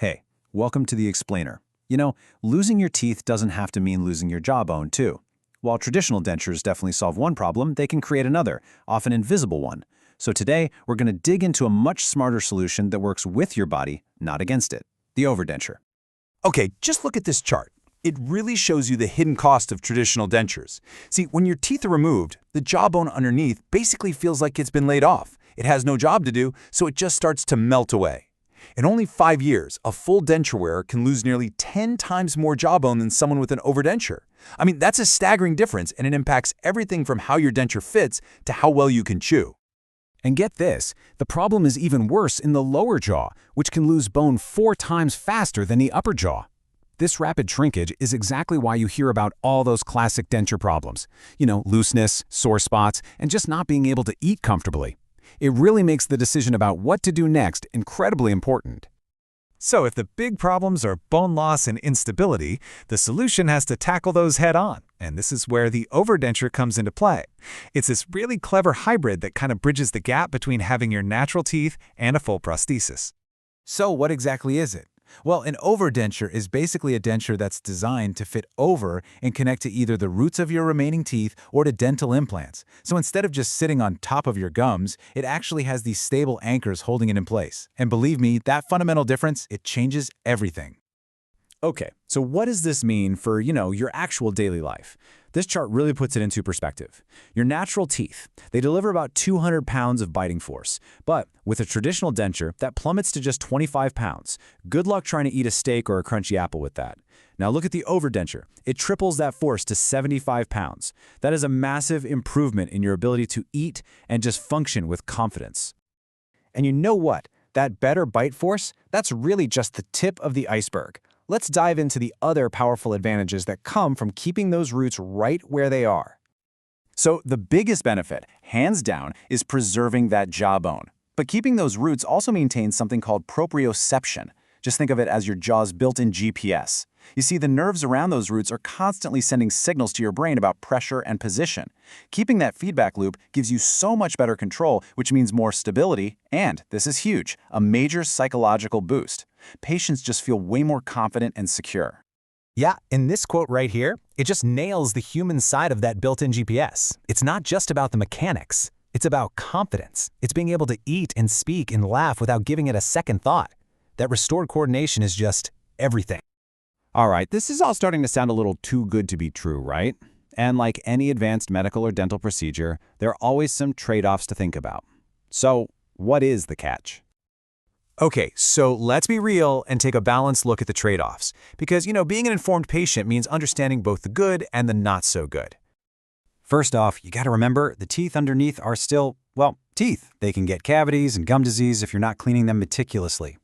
Hey, welcome to the Explainer. Losing your teeth doesn't have to mean losing your jawbone, too. While traditional dentures definitely solve one problem, they can create another, often invisible one. So today, we're going to dig into a much smarter solution that works with your body, not against it, the overdenture. Okay, just look at this chart. It really shows you the hidden cost of traditional dentures. See, when your teeth are removed, the jawbone underneath basically feels like it's been laid off. It has no job to do, so it just starts to melt away. In only 5 years, a full denture wearer can lose nearly 10 times more jawbone than someone with an overdenture. I mean, that's a staggering difference, and it impacts everything from how your denture fits to how well you can chew. And get this, the problem is even worse in the lower jaw, which can lose bone 4 times faster than the upper jaw. This rapid shrinkage is exactly why you hear about all those classic denture problems. Looseness, sore spots, and just not being able to eat comfortably. It really makes the decision about what to do next incredibly important. So if the big problems are bone loss and instability, the solution has to tackle those head-on, and this is where the overdenture comes into play. It's this really clever hybrid that kind of bridges the gap between having your natural teeth and a full prosthesis. So what exactly is it? Well, an overdenture is basically a denture that's designed to fit over and connect to either the roots of your remaining teeth or to dental implants. So instead of just sitting on top of your gums, it actually has these stable anchors holding it in place. And believe me, that fundamental difference, it changes everything. Okay, so what does this mean for, your actual daily life? This chart really puts it into perspective. Your natural teeth, they deliver about 200 pounds of biting force. But with a traditional denture, that plummets to just 25 pounds. Good luck trying to eat a steak or a crunchy apple with that. Now look at the overdenture. It triples that force to 75 pounds. That is a massive improvement in your ability to eat and just function with confidence. And you know what? That better bite force, that's really just the tip of the iceberg. Let's dive into the other powerful advantages that come from keeping those roots right where they are. So the biggest benefit, hands down, is preserving that jawbone. But keeping those roots also maintains something called proprioception. Just think of it as your jaw's built-in GPS. You see, the nerves around those roots are constantly sending signals to your brain about pressure and position. Keeping that feedback loop gives you so much better control, which means more stability, and, this is huge, a major psychological boost. Patients just feel way more confident and secure. Yeah, in this quote right here, it just nails the human side of that built-in GPS. It's not just about the mechanics. It's about confidence. It's being able to eat and speak and laugh without giving it a second thought. That restored coordination is just everything. All right, this is all starting to sound a little too good to be true, right? And like any advanced medical or dental procedure, there are always some trade-offs to think about. So, what is the catch? Okay, so let's be real and take a balanced look at the trade-offs. Because, being an informed patient means understanding both the good and the not so good. First off, you gotta remember the teeth underneath are still, teeth. They can get cavities and gum disease if you're not cleaning them meticulously.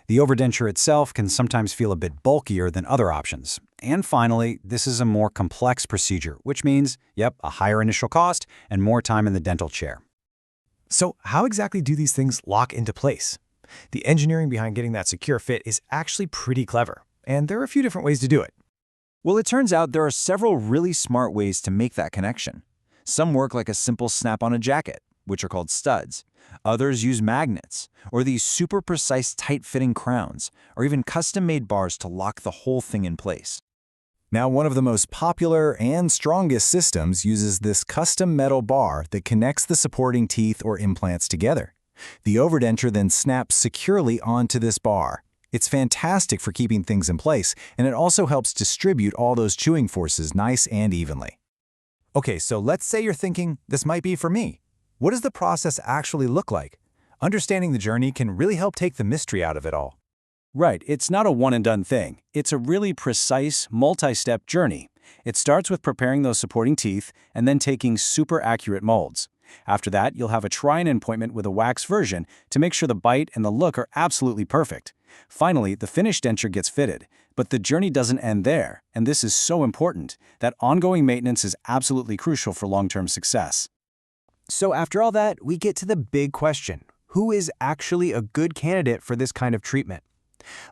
The overdenture itself can sometimes feel a bit bulkier than other options. And finally, this is a more complex procedure, which means, a higher initial cost and more time in the dental chair. So how exactly do these things lock into place? The engineering behind getting that secure fit is actually pretty clever, and there are a few different ways to do it. Well, it turns out there are several really smart ways to make that connection. Some work like a simple snap on a jacket, which are called studs. Others use magnets, or these super precise tight-fitting crowns, or even custom-made bars to lock the whole thing in place. Now, one of the most popular and strongest systems uses this custom metal bar that connects the supporting teeth or implants together. The overdenture then snaps securely onto this bar. It's fantastic for keeping things in place, and it also helps distribute all those chewing forces nice and evenly. Okay, so let's say you're thinking, this might be for me. What does the process actually look like? Understanding the journey can really help take the mystery out of it all. Right, it's not a one-and-done thing. It's a really precise, multi-step journey. It starts with preparing those supporting teeth and then taking super accurate molds. After that, you'll have a try-in appointment with a wax version to make sure the bite and the look are absolutely perfect. Finally, the finished denture gets fitted. But the journey doesn't end there, and this is so important. That ongoing maintenance is absolutely crucial for long-term success. So after all that, we get to the big question. Who is actually a good candidate for this kind of treatment?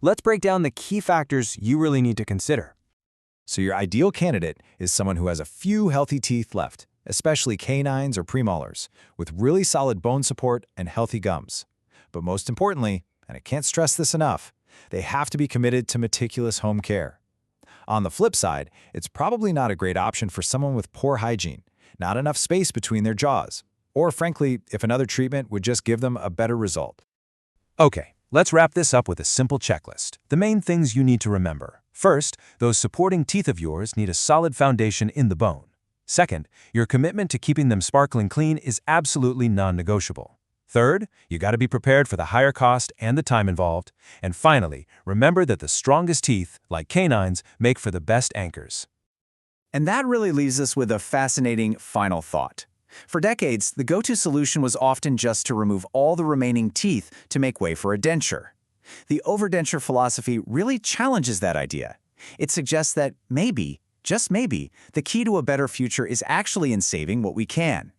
Let's break down the key factors you really need to consider. So your ideal candidate is someone who has a few healthy teeth left, especially canines or premolars, with really solid bone support and healthy gums. But most importantly, and I can't stress this enough, They have to be committed to meticulous home care. On the flip side, it's probably not a great option for someone with poor hygiene, not enough space between their jaws, or frankly, if another treatment would just give them a better result. Okay, let's wrap this up with a simple checklist. The main things you need to remember. First, those supporting teeth of yours need a solid foundation in the bone. Second, your commitment to keeping them sparkling clean is absolutely non-negotiable. Third, you got to be prepared for the higher cost and the time involved. And finally, remember that the strongest teeth, like canines, make for the best anchors. And that really leaves us with a fascinating final thought. For decades, the go-to solution was often just to remove all the remaining teeth to make way for a denture. The overdenture philosophy really challenges that idea. It suggests that maybe, just maybe, the key to a better future is actually in saving what we can.